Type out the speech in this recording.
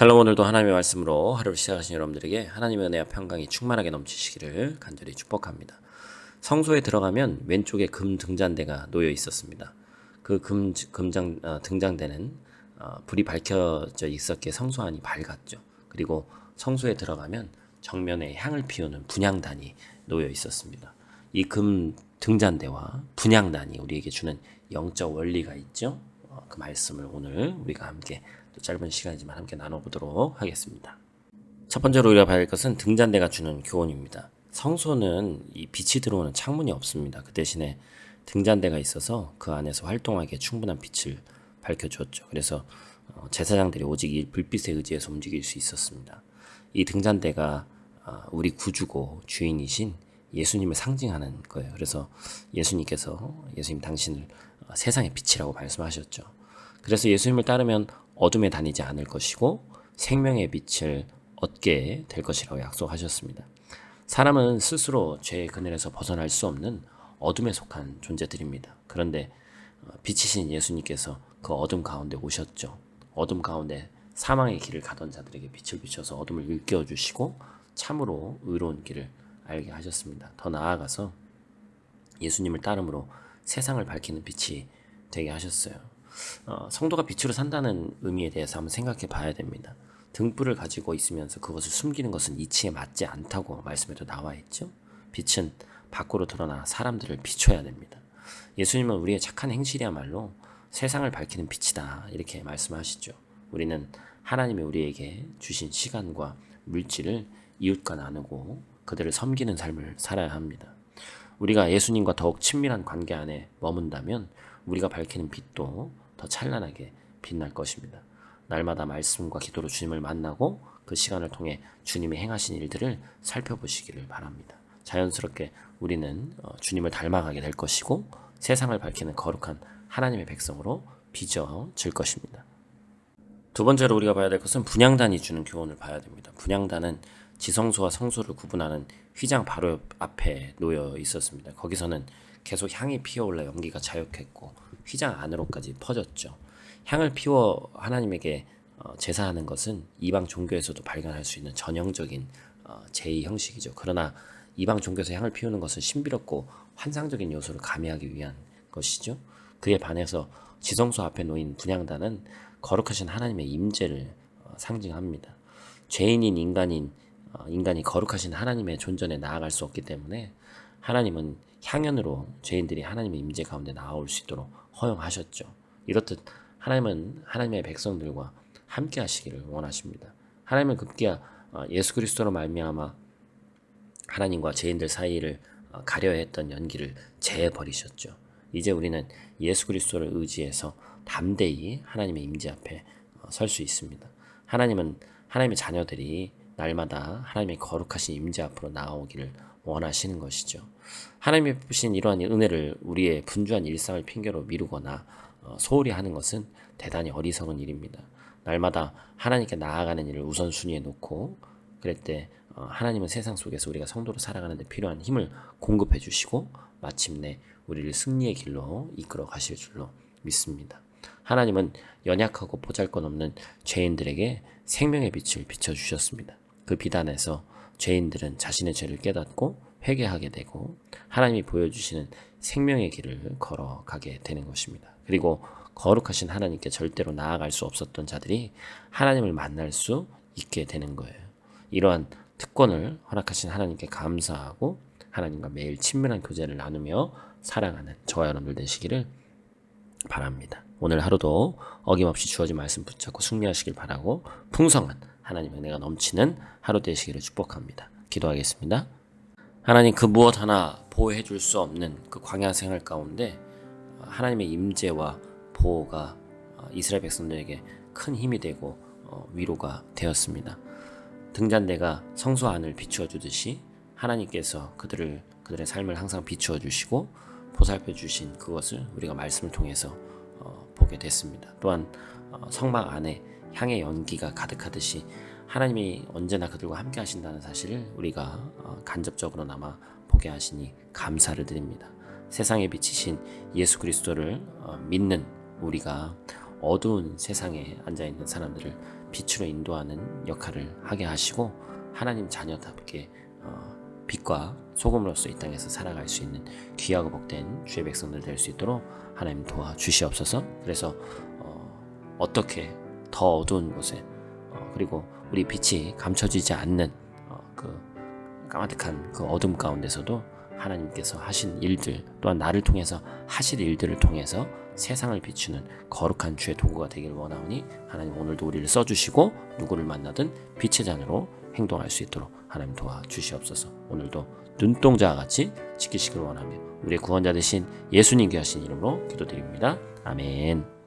샬롬. 오늘도 하나님의 말씀으로 하루를 시작하신 여러분들에게 하나님의 은혜와 평강이 충만하게 넘치시기를 간절히 축복합니다. 성소에 들어가면 왼쪽에 금 등잔대가 놓여 있었습니다. 그 등잔대는 불이 밝혀져 있었기에 성소 안이 밝았죠. 그리고 성소에 들어가면 정면에 향을 피우는 분향단이 놓여 있었습니다. 이 금 등잔대와 분향단이 우리에게 주는 영적 원리가 있죠. 그 말씀을 오늘 우리가 함께 또 짧은 시간이지만 함께 나눠보도록 하겠습니다. 첫 번째로 우리가 봐야 할 것은 등잔대가 주는 교훈입니다. 성소는 이 빛이 들어오는 창문이 없습니다. 그 대신에 등잔대가 있어서 그 안에서 활동하기에 충분한 빛을 밝혀주었죠. 그래서 제사장들이 오직 이 불빛에 의지해서 움직일 수 있었습니다. 이 등잔대가 우리 구주고 주인이신 예수님을 상징하는 거예요. 그래서 예수님 당신을 세상의 빛이라고 말씀하셨죠. 그래서 예수님을 따르면 어둠에 다니지 않을 것이고 생명의 빛을 얻게 될 것이라고 약속하셨습니다. 사람은 스스로 죄의 그늘에서 벗어날 수 없는 어둠에 속한 존재들입니다. 그런데 빛이신 예수님께서 그 어둠 가운데 오셨죠. 어둠 가운데 사망의 길을 가던 자들에게 빛을 비춰서 어둠을 일깨워 주시고 참으로 의로운 길을 알게 하셨습니다. 더 나아가서 예수님을 따름으로 세상을 밝히는 빛이 되게 하셨어요. 성도가 빛으로 산다는 의미에 대해서 한번 생각해 봐야 됩니다. 등불을 가지고 있으면서 그것을 숨기는 것은 이치에 맞지 않다고 말씀에도 나와 있죠. 빛은 밖으로 드러나 사람들을 비춰야 됩니다. 예수님은 우리의 착한 행실이야말로 세상을 밝히는 빛이다 이렇게 말씀하시죠. 우리는 하나님이 우리에게 주신 시간과 물질을 이웃과 나누고 그들을 섬기는 삶을 살아야 합니다. 우리가 예수님과 더욱 친밀한 관계 안에 머문다면 우리가 밝히는 빛도 더 찬란하게 빛날 것입니다. 날마다 말씀과 기도로 주님을 만나고 그 시간을 통해 주님이 행하신 일들을 살펴보시기를 바랍니다. 자연스럽게 우리는 주님을 닮아가게 될 것이고 세상을 밝히는 거룩한 하나님의 백성으로 빚어질 것입니다. 두 번째로 우리가 봐야 될 것은 분향단이 주는 교훈을 봐야 됩니다. 분향단은 지성소와 성소를 구분하는 휘장 바로 앞에 놓여 있었습니다. 거기서는 계속 향이 피어올라 연기가 자욱했고 휘장 안으로까지 퍼졌죠. 향을 피워 하나님에게 제사하는 것은 이방 종교에서도 발견할 수 있는 전형적인 제의 형식이죠. 그러나 이방 종교에서 향을 피우는 것은 신비롭고 환상적인 요소를 가미하기 위한 것이죠. 그에 반해서 지성소 앞에 놓인 분향단은 거룩하신 하나님의 임재를 상징합니다. 죄인인 인간이 거룩하신 하나님의 존전에 나아갈 수 없기 때문에 하나님은 향연으로 죄인들이 하나님의 임재 가운데 나아올 수 있도록 허용하셨죠. 이렇듯 하나님은 하나님의 백성들과 함께 하시기를 원하십니다. 하나님은 급기야 예수 그리스도로 말미암아 하나님과 죄인들 사이를 가려야 했던 연기를 제해버리셨죠. 이제 우리는 예수 그리스도를 의지해서 담대히 하나님의 임재 앞에 설 수 있습니다. 하나님은 하나님의 자녀들이 날마다 하나님의 거룩하신 임재 앞으로 나아오기를 원하시는 것이죠. 하나님이 베푸신 이러한 은혜를 우리의 분주한 일상을 핑계로 미루거나 소홀히 하는 것은 대단히 어리석은 일입니다. 날마다 하나님께 나아가는 일을 우선순위에 놓고 그럴 때 하나님은 세상 속에서 우리가 성도로 살아가는 데 필요한 힘을 공급해 주시고 마침내 우리를 승리의 길로 이끌어 가실 줄로 믿습니다. 하나님은 연약하고 보잘것없는 죄인들에게 생명의 빛을 비춰주셨습니다. 그 빛 안에서 죄인들은 자신의 죄를 깨닫고 회개하게 되고 하나님이 보여주시는 생명의 길을 걸어가게 되는 것입니다. 그리고 거룩하신 하나님께 절대로 나아갈 수 없었던 자들이 하나님을 만날 수 있게 되는 거예요. 이러한 특권을 허락하신 하나님께 감사하고 하나님과 매일 친밀한 교제를 나누며 사랑하는 저와 여러분들 되시기를 바랍니다. 오늘 하루도 어김없이 주어진 말씀 붙잡고 승리하시길 바라고 풍성한 하나님의 은혜가 넘치는 하루 되시기를 축복합니다. 기도하겠습니다. 하나님, 그 무엇 하나 보호해 줄 수 없는 그 광야 생활 가운데 하나님의 임재와 보호가 이스라엘 백성들에게 큰 힘이 되고 위로가 되었습니다. 등잔대가 성소 안을 비추어 주듯이 하나님께서 그들의 삶을 항상 비추어 주시고 보살펴 주신 그것을 우리가 말씀을 통해서 보게 됐습니다. 또한 성막 안에 향의 연기가 가득하듯이 하나님이 언제나 그들과 함께 하신다는 사실을 우리가 간접적으로나마 보게 하시니 감사를 드립니다. 세상에 비치신 예수 그리스도를 믿는 우리가 어두운 세상에 앉아있는 사람들을 빛으로 인도하는 역할을 하게 하시고 하나님 자녀답게 빛과 소금으로서 이 땅에서 살아갈 수 있는 귀하고 복된 주의 백성들 될 수 있도록 하나님 도와주시옵소서. 그래서 어떻게 더 어두운 곳에 그리고 우리 빛이 감춰지지 않는 그 까마득한 그 어둠 가운데서도 하나님께서 하신 일들 또한 나를 통해서 하실 일들을 통해서 세상을 비추는 거룩한 주의 도구가 되길 원하오니 하나님 오늘도 우리를 써주시고 누구를 만나든 빛의 자녀로 행동할 수 있도록 하나님 도와주시옵소서. 오늘도 눈동자와 같이 지키시길 원하며 우리의 구원자 되신 예수님 귀하신 이름으로 기도드립니다. 아멘.